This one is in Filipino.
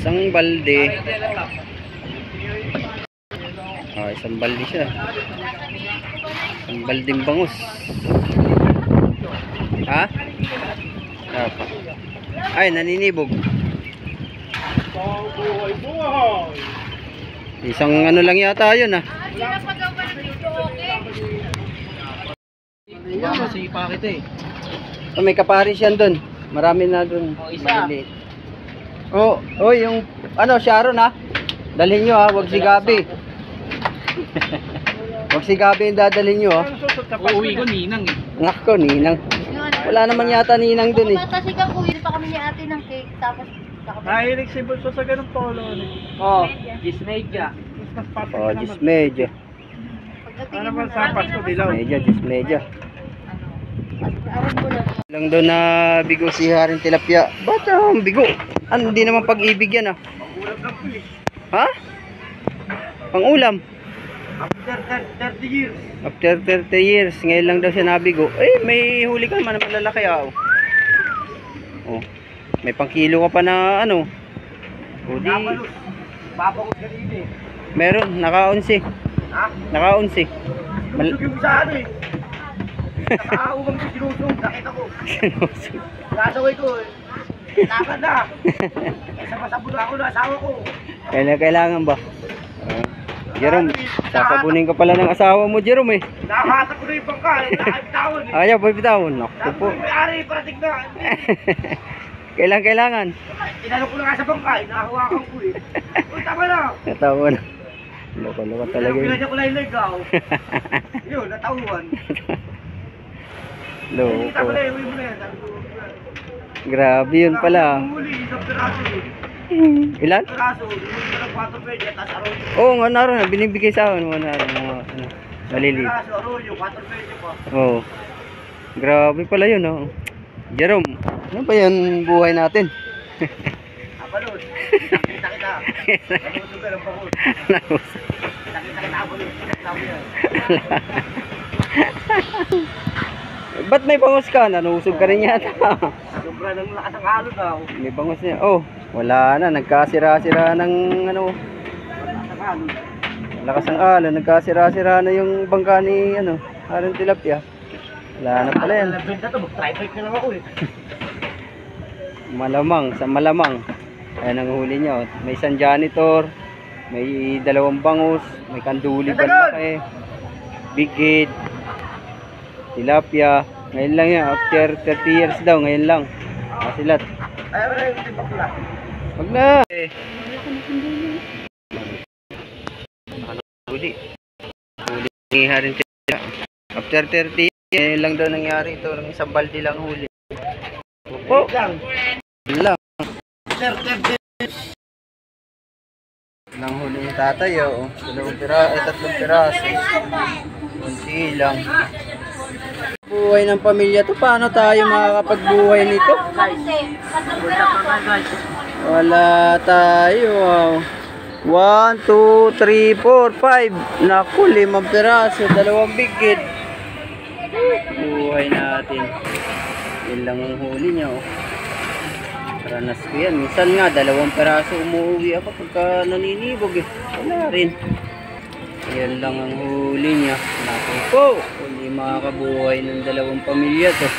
Isang balde. Isang balde siya. Isang baldeng bangus. Ha? Ay, naninibog. Isang ano lang yata yun, ha? Masipa kita eh. May kaparis yan dun. Marami na dun. Maliliit. Yung ano, Sharon, ha? Dalhin nyo, ha? Huwag si Gabi. Huwag si Gabi yung dadalhin nyo, ha? Uuwi ko ninang eh. Ngako, ninang. Wala naman yata ninang dun eh. Kasi ka kuya pa kami ni ate ng cake. Tapos Nahilig si Bulso sa ganung polo. Gismedia. Gismedia. Ano naman sa Pasko dilaw? Gismedia. Lang doon na bigo si Haring Tilapia. Ba't ang bigo? Ano, hindi naman pag-ibig yan, ah. Pangulam lang po eh. Ha? Pang-ulam? After 30 years. After 30 years, ngayon lang daw siya nabigo. Eh, may huli ka naman na malalaki, ah. Oh. May pang-kilo ka pa na ano. O di. Babakot ka rin eh. Meron, naka-11. Ha? Naka-11. Sinusog yung sa ano eh. Nakauwang ko sinusog. Nakita ko. Sinusog. Nasaway ko eh. Nakad na. Sabasabon ako na asawa ko. Kailangan ba? Jerome, sasabunin ka pala ng asawa mo, Jerome eh. Nakahatak ko na yung bangka eh. Nakabitawan eh. Ayaw, bibitawan. Naku po. May-ari parating na. Kailangan. Tinanong ko na nga sa bangka eh. Nakahawakan ko eh. Uy, tama na. Natawa na. Loko-loko talaga yun. Pinadya ko lang yung ligaw. Yun, natauhan. Loko. Kita pala eh, uwi mo na yan. Grabe yun pala. Muli, isang piraso eh. Ilan? Piraso, muli mo ng 4 pedya, tas arroyo. Oo, nga naroon. Binibigay sa akin. Maliliit. Piraso, arroyo, 4 pedya pa. Oo. Grabe pala yun, oh. Jerome, ano ba yan buhay natin? Abalot. Kita. Nalusog ka ng bakot. Kita abalot. Kita yan. Ba't may bangus ka? Nanusog ka rin yata. Sobra ng lakas ng halo daw. May bangus niya. Oh, wala na. Nagkasira-sira ng ano. Lakas ng halo. Lakas ng alon. Nagkasira-sira na yung bangka ni ano, Haring Tilapia. Wala na pala yan. Nabenta to, mag-try-bike na lang ako eh. Malamang. Ayan ang huli niya. Oh. May isang janitor. May 2 bangus. May kanduli balaki. Bigid. Tilapia. Ngayon lang yan. After 30 years daw. Ngayon lang. Masilat. Ayaw na yung timbak lang. Wag na. Huli ni Haring Tilapia. After 30 years. Ngayon lang daw nangyari ito. Ng isang balde lang huli. Oh! Lang. Lang. 30 Lang huli ni tatay. Oh. 3 piraso. Kunti lang. Buhay ng pamilya to. Paano tayo makakapagbuhay nito? Wala tayo. Wow. 1, 2, 3, 4, 5. Naku, 5 piraso. 2 bigit. Buhay natin. Yan lang ang huli niya. Oh. Ranas ko yan. Minsan nga, 2 piraso umuwi ako pagka naninibog eh. Wala rin. Yan lang ang huli niya. Naku po. Hindi makakabuhay ng 2 pamilya to.